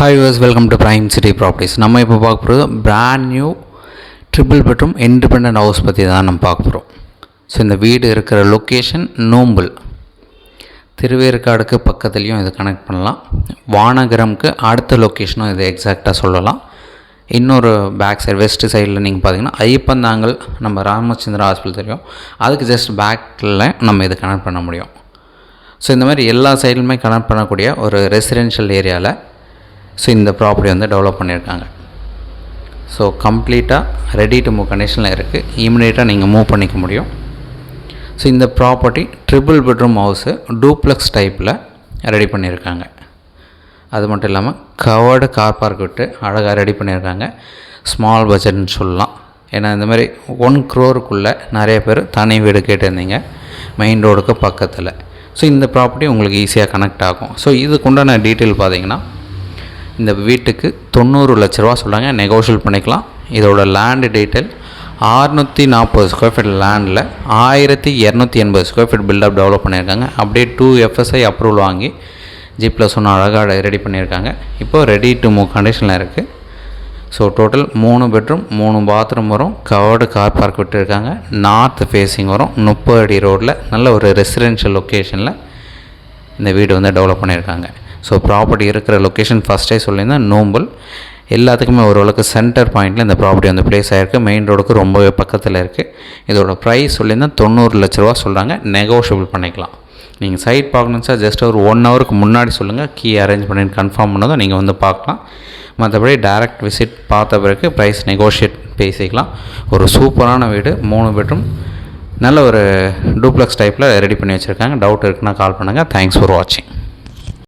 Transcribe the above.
Hi viewers, welcome to Prime City Properties. நம்ம இப்போ பார்க்க போகிறது brand new triple bedroom independent house பற்றி தான் நம்ம பார்க்க போகிறோம். ஸோ இந்த வீடு இருக்கிற லொக்கேஷன் நோம்பல், திருவேற்காடுக்கு பக்கத்துலேயும் இதை கனெக்ட் பண்ணலாம். வானகரம்க்கு அடுத்த லொக்கேஷனும் இதை எக்ஸாக்டாக சொல்லலாம். இன்னொரு பேக் சைடு வெஸ்ட் சைடில் நீங்கள் பார்த்தீங்கன்னா ஐயப்பந்தாங்கல் நம்ம ராமச்சந்திரா ஹாஸ்பிட்டல் தெரியும், அதுக்கு ஜஸ்ட் பேக்கில் நம்ம இதை கனெக்ட் பண்ண முடியும். ஸோ இந்த மாதிரி எல்லா சைடுலுமே கனெக்ட் பண்ணக்கூடிய ஒரு ரெசிடென்ஷியல் ஏரியாவில் ஸோ இந்த ப்ராப்பர்ட்டி வந்து டெவலப் பண்ணியிருக்காங்க. ஸோ கம்ப்ளீட்டாக ரெடி டு மூவ் கண்டிஷனில் இருக்குது. இமிடியேட்டாக நீங்கள் மூவ் பண்ணிக்க முடியும். ஸோ இந்த property triple bedroom house duplex டைப்பில் ரெடி பண்ணியிருக்காங்க. அது மட்டும் இல்லாமல் கவர்டு கார் பார்க் விட்டு அழகாக ரெடி பண்ணியிருக்காங்க. ஸ்மால் பட்ஜெட்னு சொல்லலாம். ஏன்னா இந்த மாதிரி 1 crore நிறைய பேர் தனி வீடு கேட்டிருந்தீங்க மெயின் ரோடுக்கு பக்கத்தில். ஸோ இந்த ப்ராப்பர்ட்டி உங்களுக்கு ஈஸியாக கனெக்ட் ஆகும். ஸோ இதுக்குண்டான டீட்டெயில் பார்த்தீங்கன்னா இந்த வீட்டுக்கு 90 லட்ச ரூபா சொல்கிறாங்க, நெகோஷியல் பண்ணிக்கலாம். இதோட லேண்டு டீட்டெயில் 640 ஸ்கொயர் ஃபீட் லேண்டில் 1280 ஸ்கொயர் ஃபீட் பில்டப் டெவலப் பண்ணியிருக்காங்க. அப்படியே 2 FSI அப்ரூவல் வாங்கி G+1 அழகாக ரெடி பண்ணியிருக்காங்க. இப்போது ரெடி டு மூவ் கண்டிஷனில் இருக்குது. ஸோ டோட்டல் 3 பெட்ரூம் 3 பாத்ரூம் வரும். கவர்டு கார் பார்க் விட்டுருக்காங்க. நார்த் ஃபேஸிங் வரும். 30 அடி ரோட்டில் நல்ல ஒரு ரெசிடென்ஷியல் லொக்கேஷனில் இந்த வீடு வந்து டெவலப் பண்ணியிருக்காங்க. ஸோ ப்ராப்பர்ட்டி இருக்கிற லொக்கேஷன் ஃபஸ்ட்டே சொல்லியிருந்தேன் நோம்பல். எல்லாத்துக்குமே ஓரளவுக்கு சென்டர் பாயிண்டில் இந்த ப்ராப்பர்ட்டி வந்து ப்ளேஸ் ஆகிருக்கு. மெயின் ரோடுக்கு ரொம்பவே பக்கத்தில் இருக்குது. இதோட ப்ரைஸ் சொல்லியிருந்தேன் 90 லட்ச ரூபா சொல்கிறாங்க, நெகோஷியபிள் பண்ணிக்கலாம். நீங்கள் சைட் பார்க்கணுன்னு சார் ஜஸ்ட் ஒரு 1 ஹவருக்கு முன்னாடி சொல்லுங்கள், கீ அரேஞ்ச் பண்ணி கன்ஃபார்ம் பண்ணதும் நீங்கள் வந்து பார்க்கலாம். மற்றபடி டைரக்ட் விசிட் பார்த்த பிறகு ப்ரைஸ் நெகோஷியேட் பேசிக்கலாம். ஒரு சூப்பரான வீடு, 3 பெட்ரூம், நல்ல ஒரு டூப்ளெக்ஸ் டைப்பில் ரெடி பண்ணி வச்சுருக்காங்க. டவுட் இருக்குன்னா கால் பண்ணுங்கள். தேங்க்ஸ் ஃபார் வாட்சிங்.